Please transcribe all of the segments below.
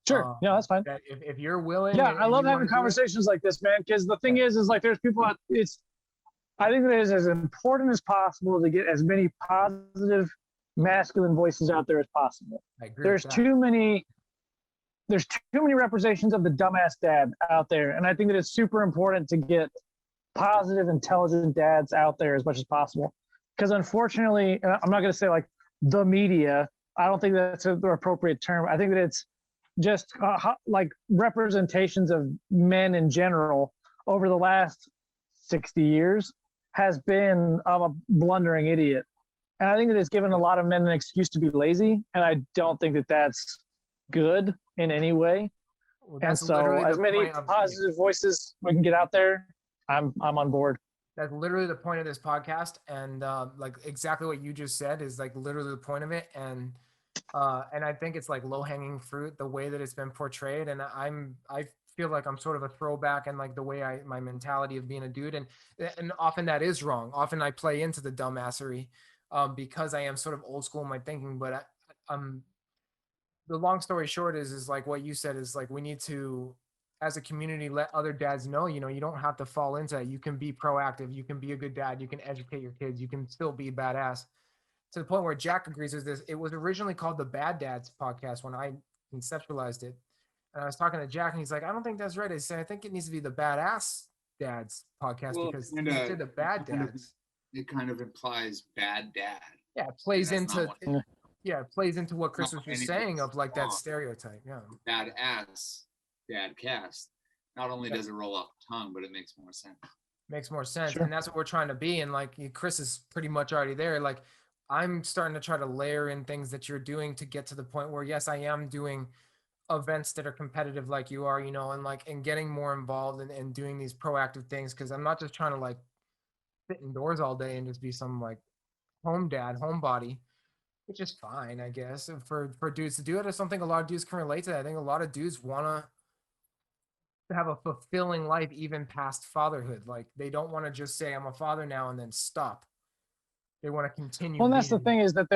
Sure. Yeah, that's fine. That if you're willing, Yeah, I and love you having want to do it, conversations like this, man. Because the thing is like there's people. I think that it is as important as possible to get as many positive masculine voices out there as possible. I agree with There's that. too many. There's too many representations of the dumbass dad out there, and I think that it's super important to get positive, intelligent dads out there as much as possible. Because unfortunately, I'm not going to say like the media. I don't think that's the appropriate term. I think that it's just like representations of men in general over the last 60 years has been a blundering idiot. And I think that it's given a lot of men an excuse to be lazy. And I don't think that that's good in any way. Well, And that's so literally as the many point of positive voices we can get out there, I'm on board. that's literally the point of this podcast, and like exactly what you just said is like literally the point of it, and I think it's like low hanging fruit the way that it's been portrayed, and I feel like I'm sort of a throwback and like the way my mentality of being a dude, and often that is wrong. Often I play into the dumbassery because I am sort of old school in my thinking, but the long story short is like what you said is like we need to as a community let other dads know, you don't have to fall into it. You can be proactive, you can be a good dad, you can educate your kids, you can still be badass, to the point where Jack agrees with this. It was originally called the Bad Dads podcast when I conceptualized it, and I was talking to Jack and he's like, I don't think that's right. I said, I think it needs to be the Badass Dads podcast Well, because you said the bad dads. It kind of implies bad dad. Yeah, it plays And that's into not what- yeah, it plays into what Chris was just anything saying of like that wrong. stereotype. Yeah. Badass dad cast. Not only does it roll off the tongue, but it makes more sense. Makes more sense. Sure. And that's what we're trying to be. And like Chris is pretty much already there. Like I'm starting to try to layer in things that you're doing to get to the point where, yes, I am doing events that are competitive like you are, and like, and getting more involved and doing these proactive things. Cause I'm not just trying to like sit indoors all day and just be some like home dad, homebody, which is fine, I guess. And for dudes to do it is something a lot of dudes can relate to. I think a lot of dudes want to have a fulfilling life even past fatherhood. Like they don't want to just say I'm a father now and then stop. They want to continue. Well, and that's the thing is that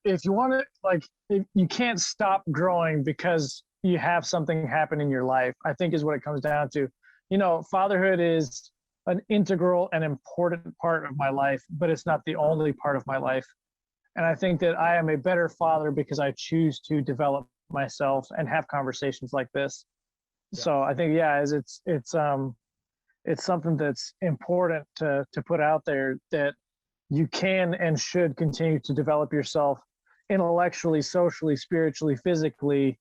if you want to if you can't stop growing because you have something happen in your life, I think is what it comes down to. Fatherhood is an integral and important part of my life, but it's not the only part of my life. And I think that I am a better father because I choose to develop myself and have conversations like this. Yeah. So I think, it's something that's important to put out there, that you can and should continue to develop yourself intellectually, socially, spiritually, physically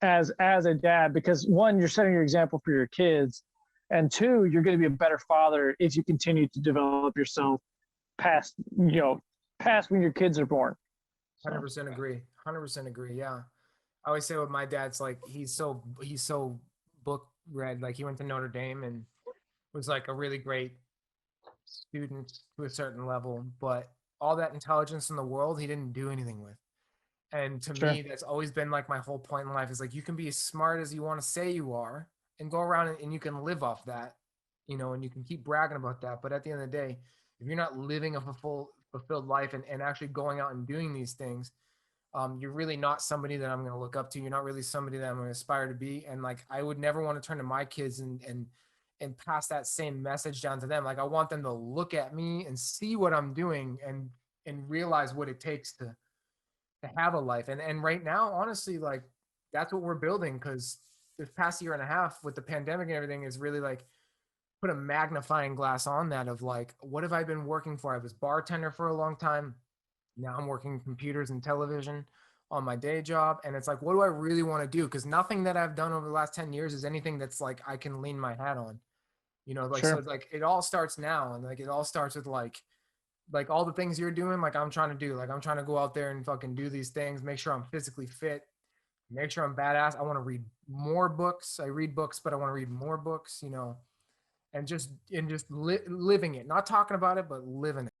as a dad, because one, you're setting your example for your kids, and two, you're going to be a better father if you continue to develop yourself past when your kids are born. 100% agree. 100% agree. Yeah. I always say with my dad's like, he's so book read, like he went to Notre Dame and was like a really great student to a certain level, but all that intelligence in the world, he didn't do anything with. And to me, that's always been like my whole point in life is like, you can be as smart as you want to say you are and go around and you can live off that, and you can keep bragging about that. But at the end of the day, if you're not living a fulfilled life and actually going out and doing these things, you're really not somebody that I'm going to look up to. You're not really somebody that I'm going to aspire to be. And like, I would never want to turn to my kids and pass that same message down to them. Like, I want them to look at me and see what I'm doing and realize what it takes to have a life. And right now, honestly, like that's what we're building. Cause this past year and a half with the pandemic and everything is really like put a magnifying glass on that of like, what have I been working for? I was bartender for a long time. Now I'm working computers and television on my day job. And it's like, what do I really want to do? Because nothing that I've done over the last 10 years is anything that's like, I can lean my hat on, so it's like, it all starts now. And like, it all starts with like all the things you're doing, like I'm trying to do, like I'm trying to go out there and fucking do these things, make sure I'm physically fit, make sure I'm badass. I want to read more books. I read books, but I want to read more books, and just living it, not talking about it, but living it.